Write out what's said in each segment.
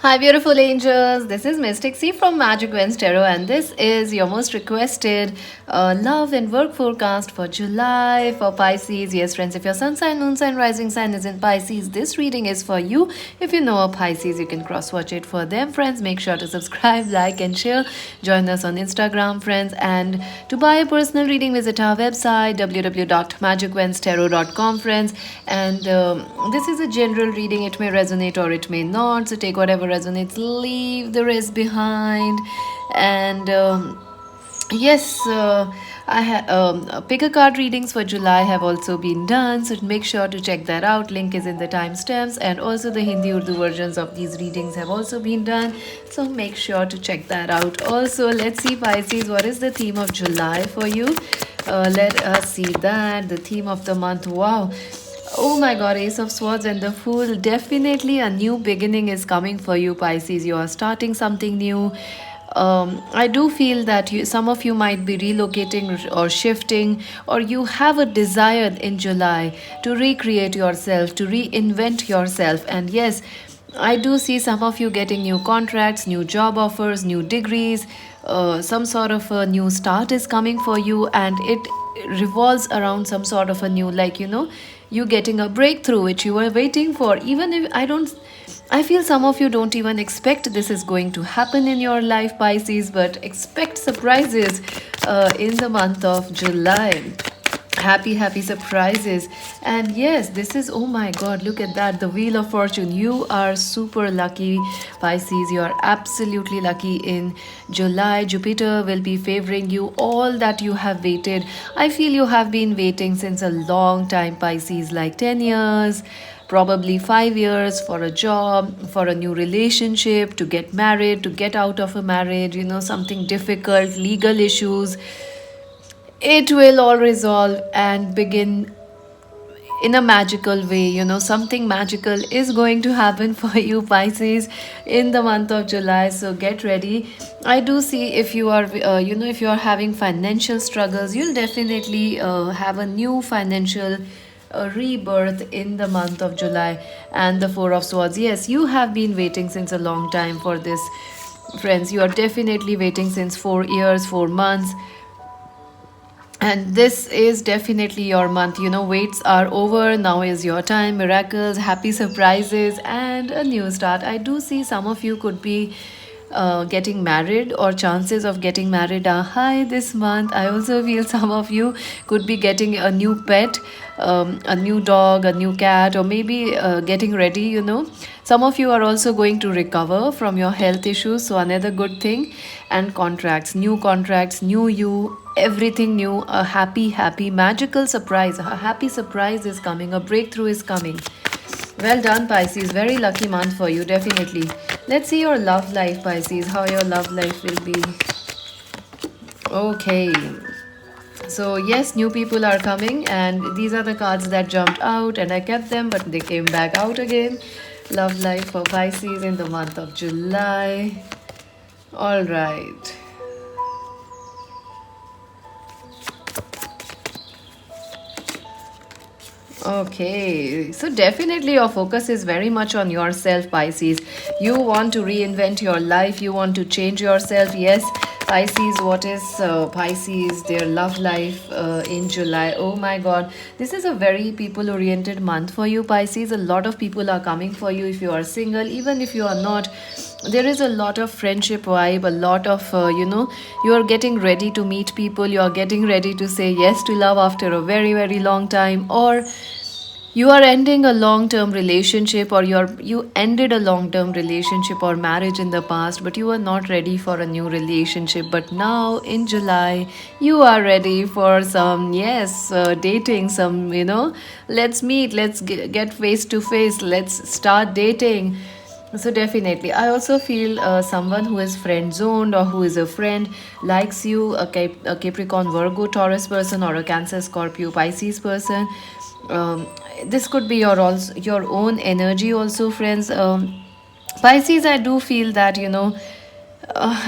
Hi, beautiful angels. This is Mystic C from Magic Wins Tarot, and this is your most requested love and work forecast for July for Pisces. Yes, friends, if your sun sign, moon sign, rising sign is in Pisces, this reading is for you. If you know a Pisces, you can cross watch it for them, friends. Make sure to subscribe, like, and share. Join us on Instagram, friends. And to buy a personal reading, visit our website www.magicwenstarot.com, friends. And this is a general reading, it may resonate or it may not, so take whatever resonates, leave the rest behind. And yes, pick a card readings for July have also been done, so make sure to check that out. Link is in the timestamps, and also the Hindi Urdu versions of these readings have also been done, so make sure to check that out. Also, let's see, Pisces, what is the theme of July for you? Let us see that. The theme of the month. Wow. Oh my god, Ace of Swords and the Fool. Definitely a new beginning is coming for you, Pisces. You are starting something new. I do feel that some of you might be relocating or shifting, or you have a desire in July to recreate yourself, to reinvent yourself. And yes, I do see some of you getting new contracts, new job offers, new degrees. Some sort of a new start is coming for you, and it revolves around some sort of a new, like, you getting a breakthrough which you were waiting for. Even if I feel some of you don't even expect this is going to happen in your life, Pisces, but expect surprises in the month of July. Happy surprises. And yes, this is, oh my god, look at that, the Wheel of Fortune. You are super lucky, Pisces. You are absolutely lucky. In July, Jupiter will be favoring you. All that you have waited, I feel you have been waiting since a long time, Pisces, like 10 years, probably 5 years, for a job, for a new relationship, to get married, to get out of a marriage, something difficult, legal issues. It will all resolve and begin in a magical way. Something magical is going to happen for you, Pisces, in the month of July, so get ready. I do see, if you are if you are having financial struggles, you'll definitely have a new financial rebirth in the month of July. And the Four of Swords, yes, you have been waiting since a long time for this, friends. You are definitely waiting since 4 years, 4 months, and this is definitely your month. Waits are over. Now is your time. Miracles, happy surprises, and a new start. I do see some of you could be getting married, or chances of getting married are high this month. I also feel some of you could be getting a new pet, a new dog, a new cat, or maybe getting ready. Some of you are also going to recover from your health issues, so another good thing. And contracts, new you, everything new. A happy magical surprise, a happy surprise is coming, a breakthrough is coming. Well done, Pisces. Very lucky month for you, definitely. Let's see your love life, Pisces, how your love life will be. Okay. So, yes, new people are coming, and these are the cards that jumped out, and I kept them, but they came back out again. Love life for Pisces in the month of July. All right. Okay, so definitely your focus is very much on yourself, Pisces. You want to reinvent your life, you want to change yourself. Yes, Pisces, what is Pisces, their love life in July? Oh my god, this is a very people oriented month for you, Pisces. A lot of people are coming for you. If you are single, even if you are not, there is a lot of friendship vibe, a lot of you are getting ready to meet people, you are getting ready to say yes to love after a very long time, or you are ending a long term relationship, or you ended a long term relationship or marriage in the past, but you were not ready for a new relationship. But now in July, you are ready for some, yes, dating, some, let's meet, let's get face to face, let's start dating. So definitely, I also feel someone who is friend zoned, or who is a friend, likes you, a Capricorn, Virgo, Taurus person, or a Cancer, Scorpio, Pisces person. Um, this could be your own energy also, friends. Pisces, I do feel that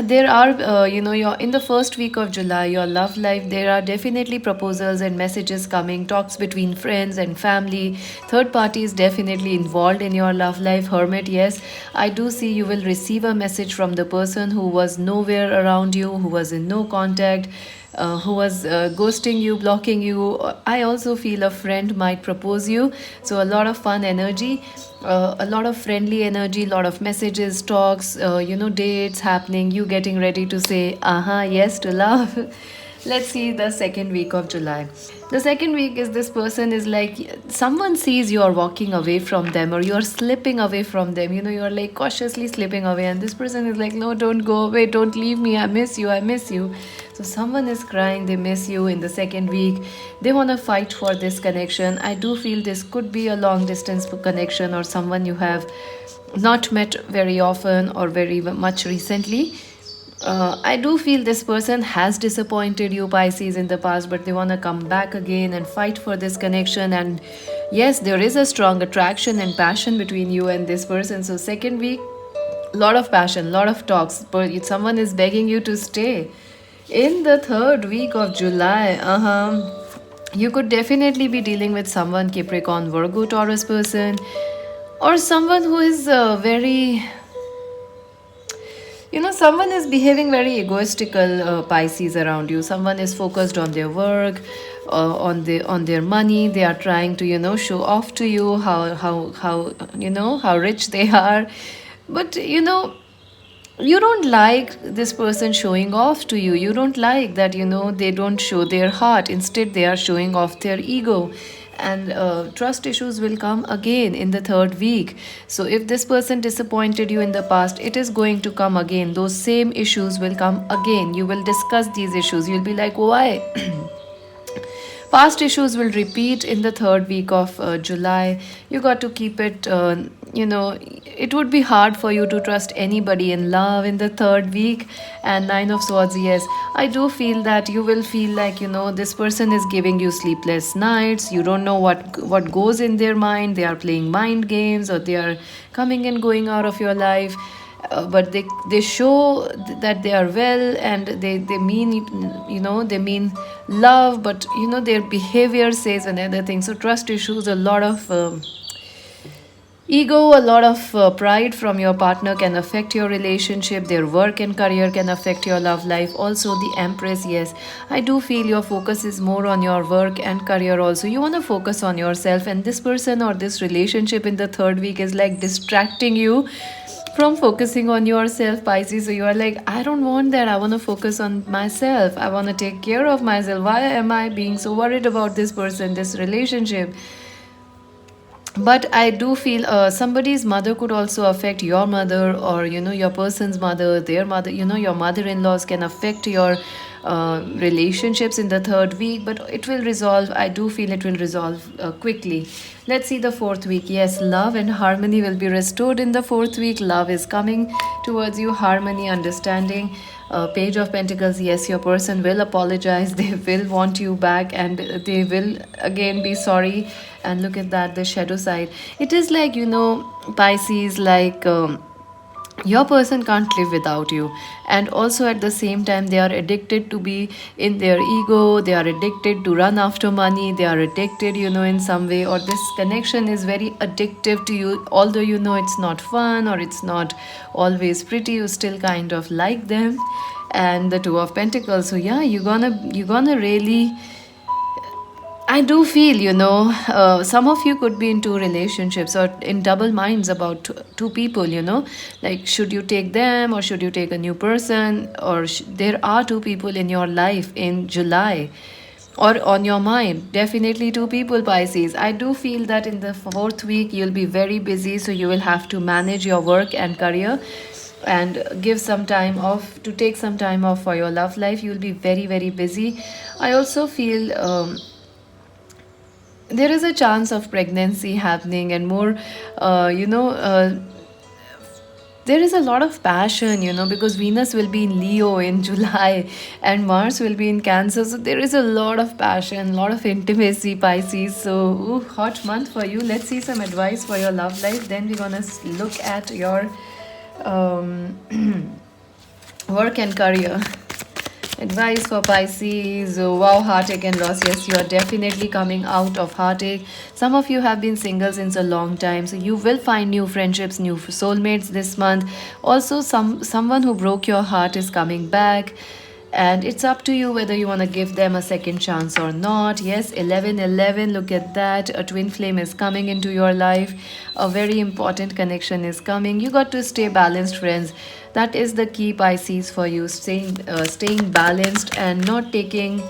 There are, you're in the first week of July, your love life, there are definitely proposals and messages coming, talks between friends and family. Third party is definitely involved in your love life. Hermit, yes, I do see you will receive a message from the person who was nowhere around you, who was in no contact, who was ghosting you, blocking you. I also feel a friend might propose you. So, a lot of fun energy, a lot of friendly energy, a lot of messages, talks, dates happening, you getting ready to say, yes to love. Let's see the second week of July. The second week is this person is like someone sees you are walking away from them or you're slipping away from them. You're like cautiously slipping away, and this person is like, no, don't go away, don't leave me, I miss you, I miss you. So someone is crying, they miss you in the second week. They want to fight for this connection. I do feel this could be a long distance connection or someone you have not met very often or very much recently. I do feel this person has disappointed you, Pisces, in the past, but they want to come back again and fight for this connection. And yes, there is a strong attraction and passion between you and this person. So, second week, lot of passion, lot of talks, but someone is begging you to stay. In the third week of July, you could definitely be dealing with someone Capricorn, Virgo, Taurus person, or someone who is very, someone is behaving very egoistical, Pisces, around you. Someone is focused on their work, on their money. They are trying to show off to you how rich they are, but you don't like this person showing off to you. You don't like that they don't show their heart, instead they are showing off their ego. And trust issues will come again in the third week. So if this person disappointed you in the past, it is going to come again. Those same issues will come again. You will discuss these issues. You'll be like, why? Past issues will repeat in the third week of July. You got to keep it, it would be hard for you to trust anybody in love in the third week. And Nine of Swords, yes, I do feel that you will feel like, this person is giving you sleepless nights. You don't know what goes in their mind. They are playing mind games, or they are coming and going out of your life. But they show that they are well, and they mean, they mean love, but their behavior says another thing. So trust issues, a lot of ego, a lot of pride from your partner can affect your relationship. Their work and career can affect your love life. Also, the Empress, yes, I do feel your focus is more on your work and career. Also, you want to focus on yourself, and this person or this relationship in the third week is like distracting you from focusing on yourself, Pisces. So you are like, I don't want that. I want to focus on myself. I want to take care of myself. Why am I being so worried about this person, this relationship? But I do feel somebody's mother could also affect your mother, or your person's mother, their mother. Your mother-in-laws can affect your relationships in the third week, but it will resolve. I do feel it will resolve quickly. Let's see the fourth week. Yes, love and harmony will be restored in the fourth week. Love is coming towards you, harmony, understanding. Page of Pentacles, yes, your person will apologize. They will want you back, and they will again be sorry. And look at that, the shadow side. It is like, Pisces, like your person can't live without you. And also at the same time, they are addicted to be in their ego. They are addicted to run after money. They are addicted, in some way, or this connection is very addictive to you. Although it's not fun or it's not always pretty, you still kind of like them. And the Two of Pentacles, so yeah, you're gonna really, I do feel, some of you could be in two relationships or in double minds about two people, like should you take them or should you take a new person, or there are two people in your life in July or on your mind. Definitely two people, Pisces. I do feel that in the fourth week you'll be very busy, so you will have to manage your work and career and give some time off, to take some time off for your love life. You'll be very, very busy. I also feel there is a chance of pregnancy happening, and more there is a lot of passion, because Venus will be in Leo in July and Mars will be in Cancer. So there is a lot of passion, lot of intimacy, Pisces. So hot month for you. Let's see some advice for your love life, then we're gonna look at your um Work and career. Advice for Pisces. Oh, wow, heartache and loss. Yes, you are definitely coming out of heartache. Some of you have been single since a long time, so you will find new friendships, new soulmates this month. Also, someone who broke your heart is coming back, and it's up to you whether you want to give them a second chance or not. Yes, 1111, look at that. A twin flame is coming into your life. A very important connection is coming. You got to stay balanced, friends. That is the key, Pisces, for you. Staying balanced and not taking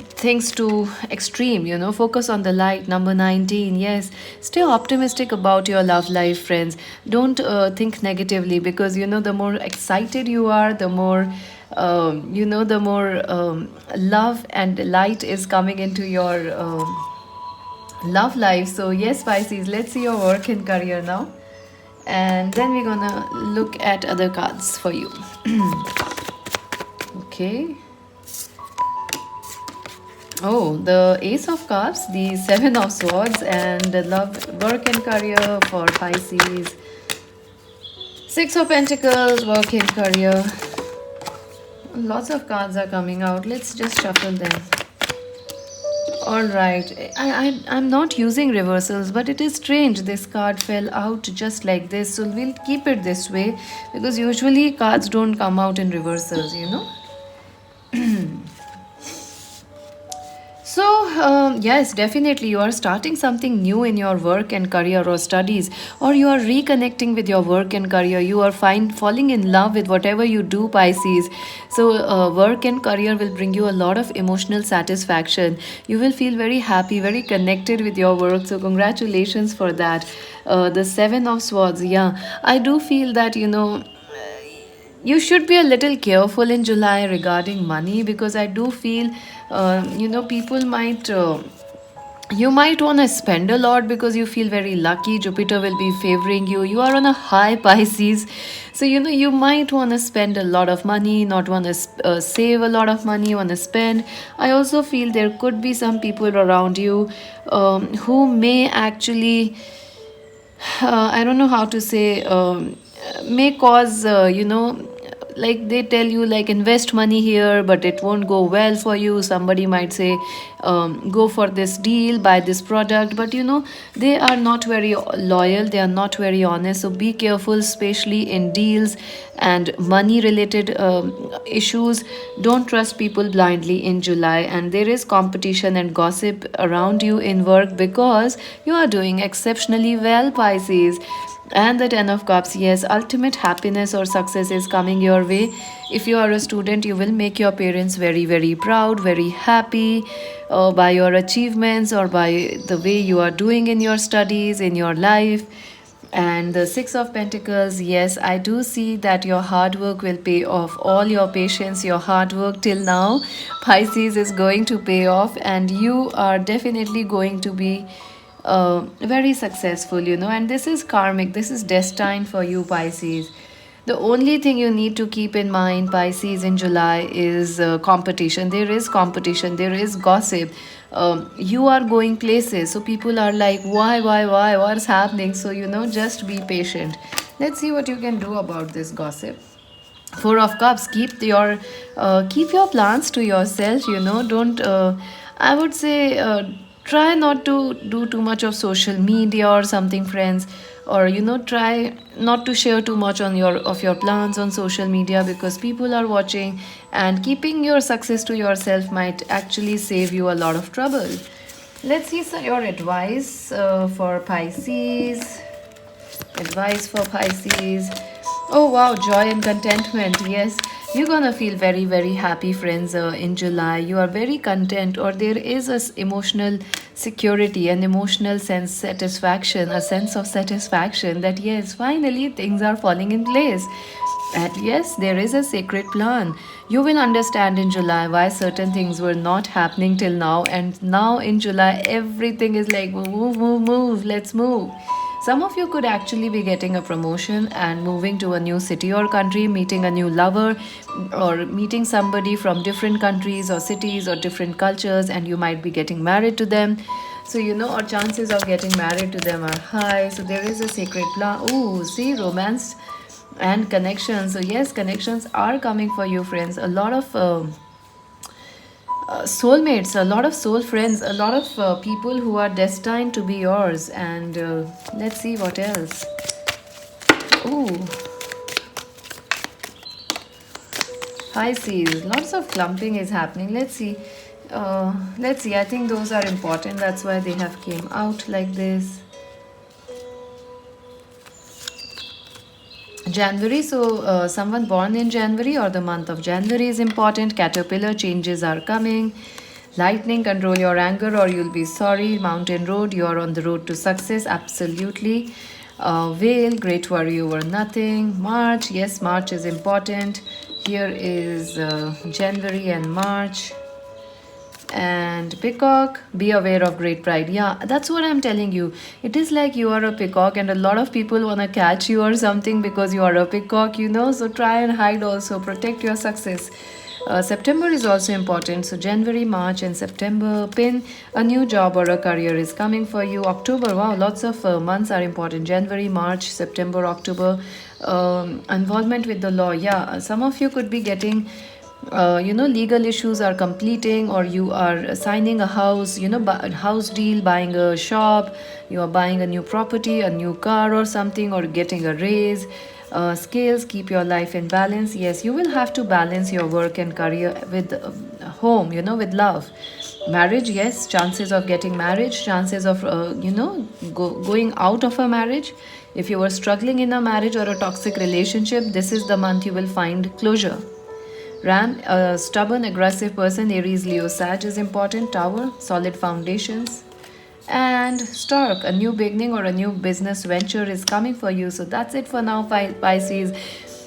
things to extreme, focus on the light. Number 19, yes, stay optimistic about your love life, friends. Don't think negatively, because the more excited you are, the more the more love and light is coming into your love life. So yes, Pisces, let's see your work and career now, and then we're gonna look at other cards for you. Okay. Oh, the Ace of Cups, the Seven of Swords, and the love, work and career for Pisces. Six of Pentacles, work and career. Lots of cards are coming out. Let's just shuffle them. All right. I'm not using reversals, but it is strange. This card fell out just like this. So we'll keep it this way, because usually cards don't come out in reversals. So, yes, definitely you are starting something new in your work and career or studies, or you are reconnecting with your work and career. You are falling in love with whatever you do, Pisces. So, work and career will bring you a lot of emotional satisfaction. You will feel very happy, very connected with your work. So, congratulations for that. The Seven of Swords, yeah, I do feel that, you should be a little careful in July regarding money, because I do feel, people might. You might want to spend a lot because you feel very lucky. Jupiter will be favoring you. You are on a high, Pisces. So, you might want to spend a lot of money, not want to save a lot of money, want to spend. I also feel there could be some people around you who may actually, I don't know how to say, may cause, like they tell you, like, invest money here, but it won't go well for you. Somebody might say, go for this deal, buy this product, but they are not very loyal, they are not very honest. So be careful, especially in deals and money related issues. Don't trust people blindly in July. And there is competition and gossip around you in work, because you are doing exceptionally well, Pisces. And the Ten of Cups, yes, ultimate happiness or success is coming your way. If you are a student, you will make your parents very, very proud, very happy by your achievements or by the way you are doing in your studies, in your life. And the Six of Pentacles, yes, I do see that your hard work will pay off. All your patience, your hard work till now, Pisces, is going to pay off, and you are definitely going to be very successful, and this is karmic, this is destined for you, Pisces. The only thing you need to keep in mind, Pisces, in July is competition. There is competition, there is gossip. You are going places, so people are like, why, what's happening? So, just be patient. Let's see what you can do about this gossip. Four of Cups, keep your plans to yourself. Don't I would say, try not to do too much of social media or something, friends. Or try not to share too much of your plans on social media, because people are watching, and keeping your success to yourself might actually save you a lot of trouble. Let's see your advice for Pisces. Advice for Pisces. Oh wow, joy and contentment. Yes, you're gonna feel very, very happy, friends, in July. You are very content, or there is a emotional security, an emotional sense of satisfaction that yes, finally things are falling in place. And yes, there is a sacred plan. You will understand in July why certain things were not happening till now, and now in July, everything is like move, move, move, let's move. Some of you could actually be getting a promotion and moving to a new city or country, meeting a new lover, or meeting somebody from different countries or cities or different cultures, and you might be getting married to them. So, our chances of getting married to them are high. So, there is a sacred plan. Oh, see, romance. and connections. So yes, connections are coming for you, friends. A lot of soulmates, a lot of soul friends, a lot of people who are destined to be yours. And let's see what else. Ooh, Pisces, lots of clumping is happening. Let's see. Let's see. I think those are important. That's why they have came out like this. January, so someone born in January or the month of January is important. Caterpillar changes are coming. Lightning, control your anger or you'll be sorry. Mountain road, you are on the road to success. Absolutely. Whale, great worry over nothing. March, yes, March is important. Here is January and March. And peacock, be aware of great pride. Yeah, that's what I'm telling you. It is like you are a peacock and a lot of people want to catch you or something because you are a peacock, you know. So try and hide also, protect your success. September is also important. So January, March and September. Pin, a new job or a career is coming for you. October, wow, lots of months are important. January, March, September, October. Involvement with the law, yeah, some of you could be getting legal issues are completing, or you are signing a house, house deal, buying a shop, you are buying a new property, a new car or something, or getting a raise. Scales, keep your life in balance. Yes, you will have to balance your work and career with home, with love. Marriage, yes, chances of getting marriage, chances of going out of a marriage. If you were struggling in a marriage or a toxic relationship, this is the month you will find closure. Ram, a stubborn, aggressive person, Aries, Leo, Sag is important. Tower, solid foundations. And Stork, a new beginning or a new business venture is coming for you. So that's it for now, Pisces.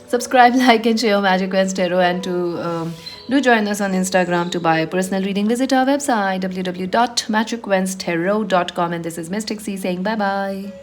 Subscribe, like, and share Magic Quest Tarot, and to do join us on Instagram to buy a personal reading. Visit our website www.magicquesttarot.com. And this is Mystic C saying bye bye.